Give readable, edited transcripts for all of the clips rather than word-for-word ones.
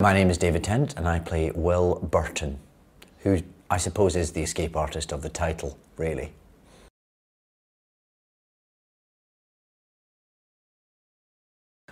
My name is David Tennant and I play Will Burton, who I suppose is the escape artist of the title, really.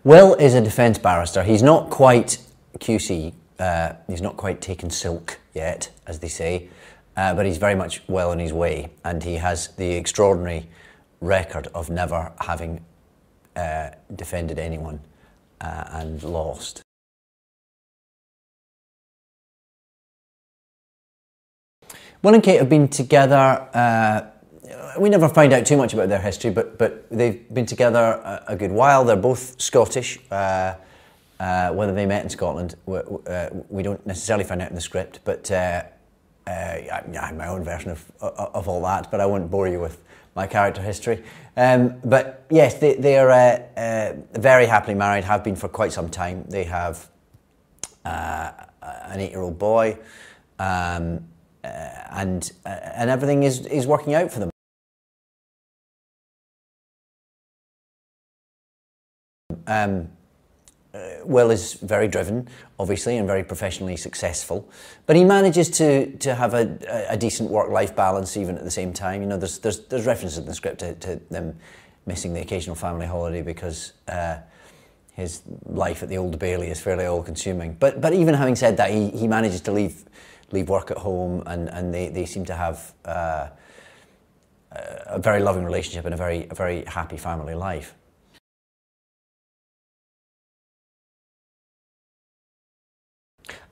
Will is a defence barrister. He's not quite QC, he's not quite taken silk yet, as they say, but he's very much well on his way, and he has the extraordinary record of never having defended anyone and lost. Will and Kate have been together, we never find out too much about their history, but they've been together a good while. They're both Scottish. Whether they met in Scotland, we don't necessarily find out in the script, but I have my own version of all that, but I won't bore you with my character history. But yes, they are very happily married, have been for quite some time. They have an 8-year-old boy, and everything is working out for them. Will is very driven, obviously, and very professionally successful, but he manages to have a decent work-life balance even at the same time. You know, there's references in the script to them missing the occasional family holiday because his life at the Old Bailey is fairly all-consuming. But even having said that, he manages to leave work at home, and they seem to have a very loving relationship and a very happy family life.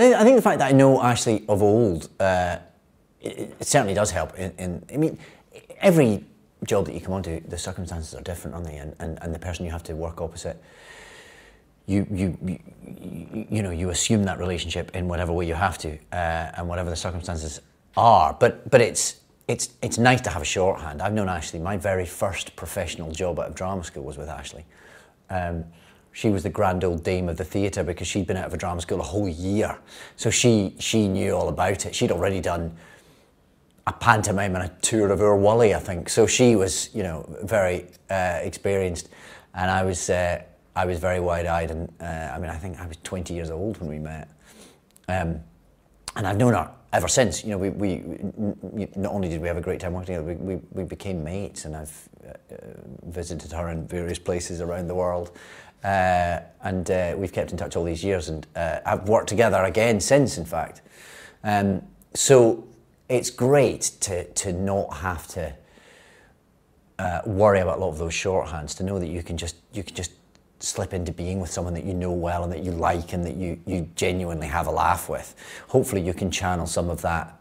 I think the fact that I know Ashley of old, it certainly does help. I mean, every job that you come onto, the circumstances are different, aren't they? And the person you have to work opposite, you know, assume that relationship in whatever way you have to, and whatever the circumstances are. But it's nice to have a shorthand. I've known Ashley. My very first professional job out of drama school was with Ashley. She was the grand old dame of the theatre because she'd been out of a drama school a whole year. So she knew all about it. She'd already done a pantomime and a tour of Ur Wully, I think. So she was, you know, very experienced, and I was very wide-eyed. And I mean, I think I was 20 years old when we met, and I've known her ever since. You know, we not only did we have a great time working together, we became mates, and I've visited her in various places around the world. And we've kept in touch all these years, and I've worked together again since, in fact. So it's great to not have to worry about a lot of those shorthands, to know that you can just slip into being with someone that you know well and that you like and that you genuinely have a laugh with. Hopefully you can channel some of that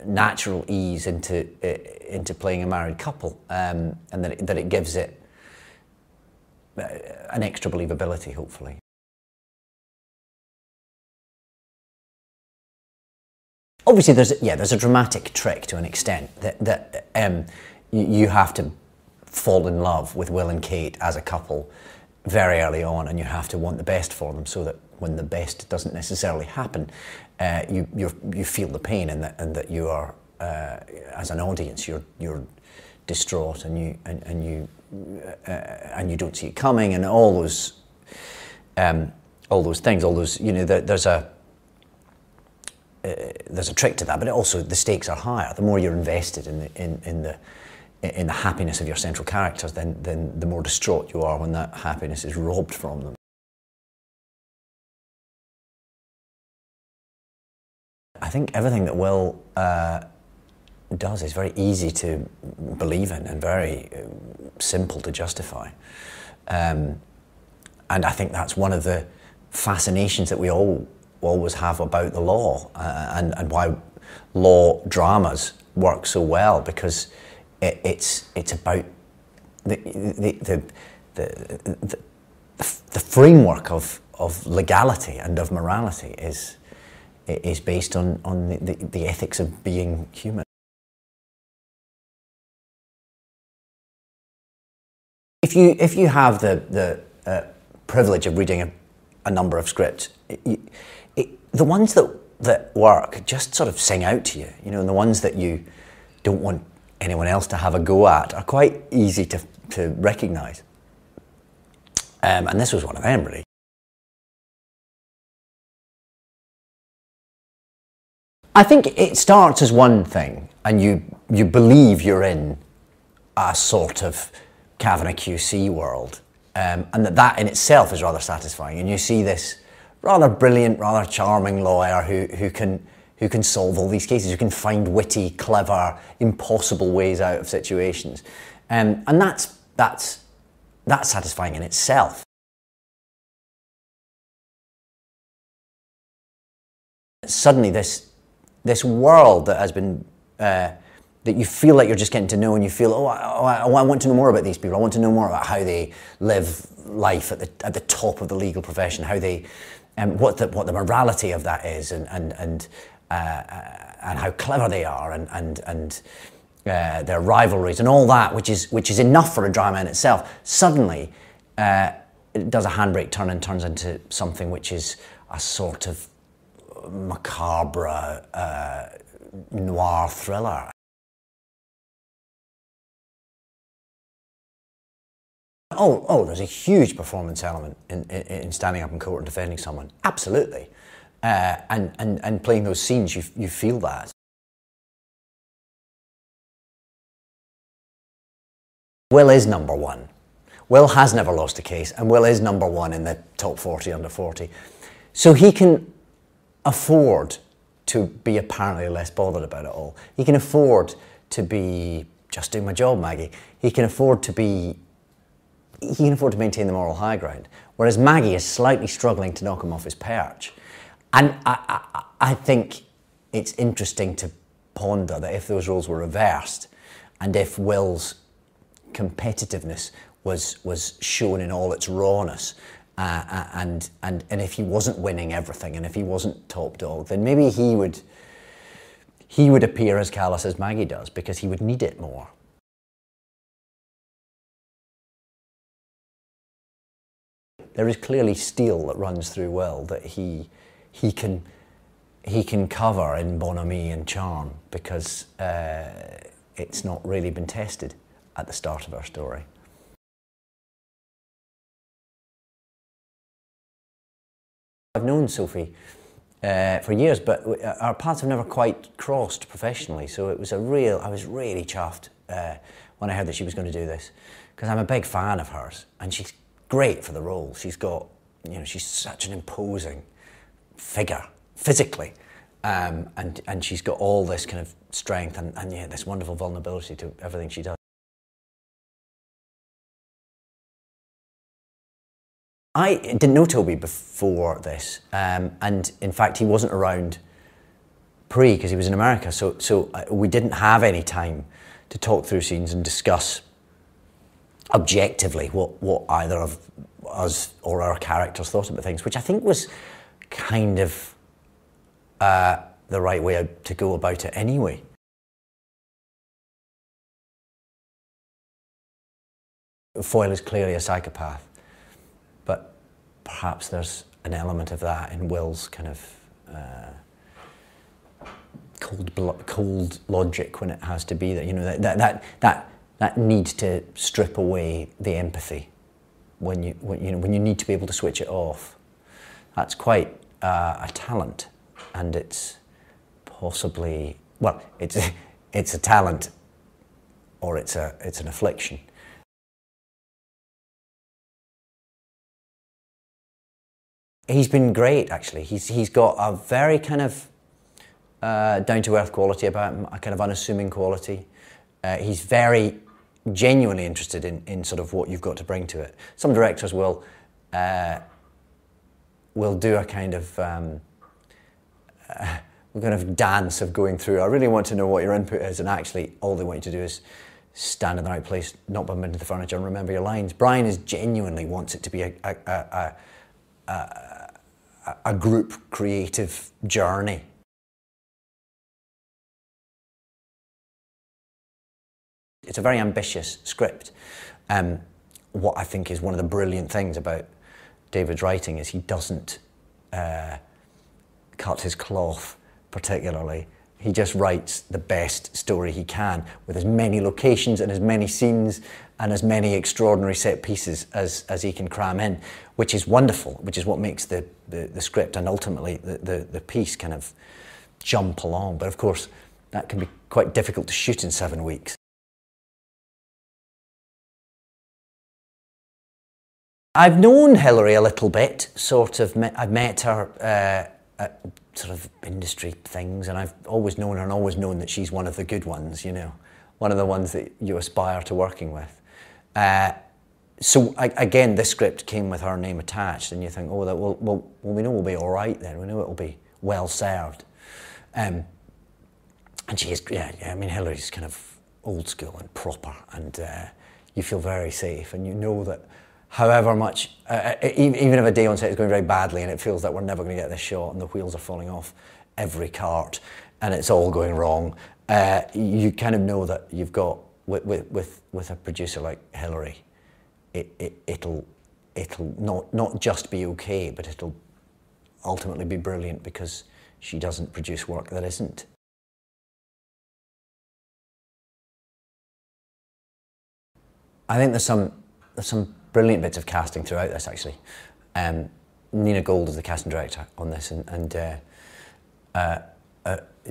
natural ease into playing a married couple, and that it gives it an extra believability, hopefully. Obviously, there's a dramatic trick to an extent that you have to fall in love with Will and Kate as a couple very early on, and you have to want the best for them, so that when the best doesn't necessarily happen, you feel the pain, and that you are, as an audience, you're distraught, and you don't see it coming, and all those things, you know, there's a trick to that, but also the stakes are higher. The more you're invested in the happiness of your central characters, then the more distraught you are when that happiness is robbed from them. I think everything that Will does is very easy to believe in and very simple to justify. And I think that's one of the fascinations that we always have about the law, and why law dramas work so well, because it's about the framework of legality and of morality is based on the ethics of being human. If you have the privilege of reading a number of scripts, the ones that work just sort of sing out to you, you know, and the ones that you don't want anyone else to have a go at are quite easy to recognise. And this was one of them, really. I think it starts as one thing, and you believe you're in a sort of Kavanagh QC world, and that in itself is rather satisfying. And you see this rather brilliant, rather charming lawyer who can solve all these cases, who can find witty, clever, impossible ways out of situations, and that's satisfying in itself. Suddenly, this world that has been that you feel like you're just getting to know, and you feel, I want to know more about these people. I want to know more about how they live life at the top of the legal profession, how they, what the morality of that is, and how clever they are, and their rivalries and all that, which is enough for a drama in itself. Suddenly, it does a handbrake turn and turns into something which is a sort of macabre noir thriller. Oh, there's a huge performance element in standing up in court and defending someone. Absolutely. And playing those scenes, you feel that. Will is number one. Will has never lost a case, and Will is number one in the top 40 under 40. So he can afford to be apparently less bothered about it all. He can afford to be just doing my job, Maggie. He can afford to maintain the moral high ground, whereas Maggie is slightly struggling to knock him off his perch. And I think it's interesting to ponder that if those roles were reversed, and if Will's competitiveness was shown in all its rawness, and if he wasn't winning everything, and if he wasn't top dog, then maybe he would appear as callous as Maggie does, because he would need it more. There is clearly steel that runs through Will that he can cover in bonhomie and charm, because it's not really been tested at the start of our story. I've known Sophie for years, but our paths have never quite crossed professionally, so I was really chuffed when I heard that she was going to do this, because I'm a big fan of hers, and she's great for the role. She's got, she's such an imposing figure, physically, and she's got all this kind of strength and yeah, this wonderful vulnerability to everything she does. I didn't know Toby before this, and in fact he wasn't around because he was in America, so we didn't have any time to talk through scenes and discuss objectively what either of us or our characters thought about things, which I think was kind of the right way to go about it anyway. Foyle is clearly a psychopath, but perhaps there's an element of that in Will's kind of cold logic when it has to be that. That need to strip away the empathy when you need to be able to switch it off. That's quite a talent, and it's possibly, well, it's a talent, or it's an affliction. He's been great, actually. He's got a very kind of down-to-earth quality about him, a kind of unassuming quality. He's very genuinely interested in sort of what you've got to bring to it. Some directors will do a kind of dance of going through, I really want to know what your input is, and actually all they want you to do is stand in the right place, not bump into the furniture, and remember your lines. Brian genuinely wants it to be a group creative journey. It's a very ambitious script. What I think is one of the brilliant things about David's writing is he doesn't cut his cloth particularly. He just writes the best story he can, with as many locations and as many scenes and as many extraordinary set pieces as he can cram in, which is wonderful, which is what makes the script and ultimately the piece kind of jump along. But of course, that can be quite difficult to shoot in 7 weeks. I've known Hilary a little bit, sort of. I've met her at sort of industry things, and I've always known her and always known that she's one of the good ones, you know, one of the ones that you aspire to working with. So again, this script came with her name attached, and you think, oh, well, we know we'll be all right then. We know it'll be well served. And she is, yeah. I mean, Hilary's kind of old school and proper, and you feel very safe, and you know that however much, even if a day on set is going very badly and it feels like we're never going to get this shot and the wheels are falling off every cart and it's all going wrong, you kind of know that you've got, with a producer like Hilary, it'll not just be okay, but it'll ultimately be brilliant because she doesn't produce work that isn't. I think there's some brilliant bits of casting throughout this, actually. Nina Gold is the casting director on this, and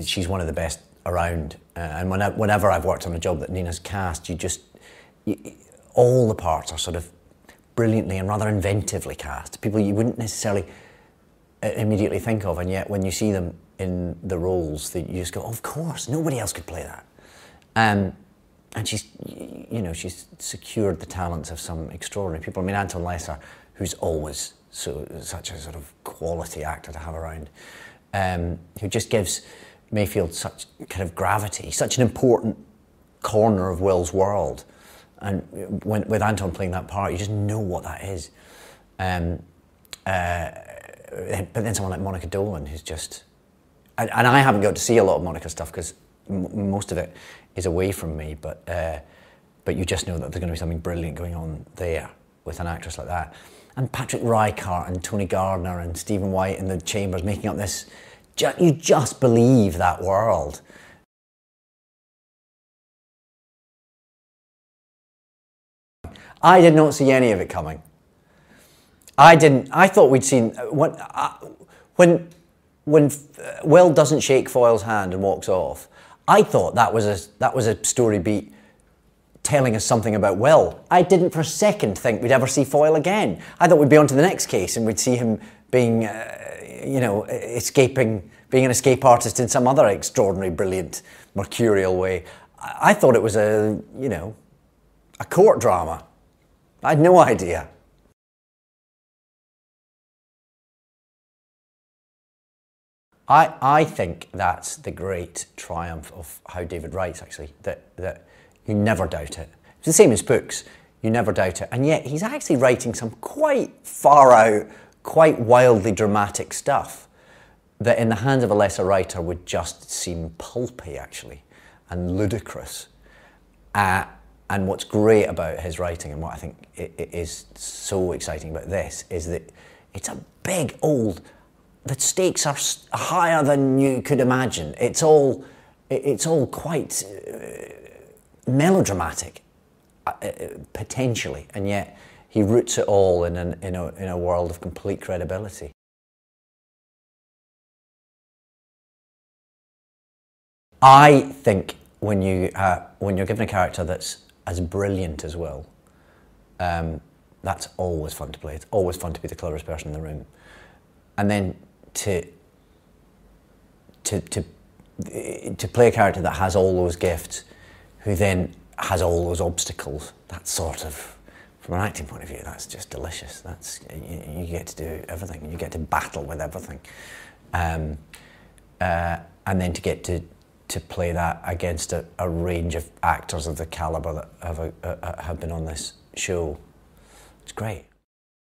she's one of the best around. And whenever I've worked on a job that Nina's cast, all the parts are sort of brilliantly and rather inventively cast. People you wouldn't necessarily immediately think of, and yet when you see them in the roles, you just go, oh, of course, nobody else could play that. And she's secured the talents of some extraordinary people. I mean, Anton Lesser, who's always such a sort of quality actor to have around, who just gives Mayfield such kind of gravity, such an important corner of Will's world. And with Anton playing that part, you just know what that is. But then someone like Monica Dolan, who's just... And I haven't got to see a lot of Monica stuff because most of it is away from me, but you just know that there's going to be something brilliant going on there with an actress like that. And Patrick Reichardt and Tony Gardner and Stephen White in the Chambers making up this... You just believe that world. I did not see any of it coming. I didn't. I thought we'd seen... When Will doesn't shake Foyle's hand and walks off, I thought that was a story beat telling us something about Will. I didn't for a second think we'd ever see Foyle again. I thought we'd be on to the next case and we'd see him being, escaping, being an escape artist in some other extraordinary, brilliant, mercurial way. I thought it was a court drama. I had no idea. I think that's the great triumph of how David writes, actually, that you never doubt it. It's the same as books, you never doubt it. And yet he's actually writing some quite far out, quite wildly dramatic stuff that in the hands of a lesser writer would just seem pulpy, actually, and ludicrous. And what's great about his writing, and what I think is so exciting about this, is that it's a big, old... The stakes are higher than you could imagine. It's all quite melodramatic, potentially, and yet he roots it all in a world of complete credibility. I think when you're given a character that's as brilliant as Will, that's always fun to play. It's always fun to be the cleverest person in the room, and then to play a character that has all those gifts, who then has all those obstacles. That's sort of, from an acting point of view, that's just delicious. That's you get to do everything, and you get to battle with everything, and then to get to play that against a range of actors of the calibre that have been on this show. It's great.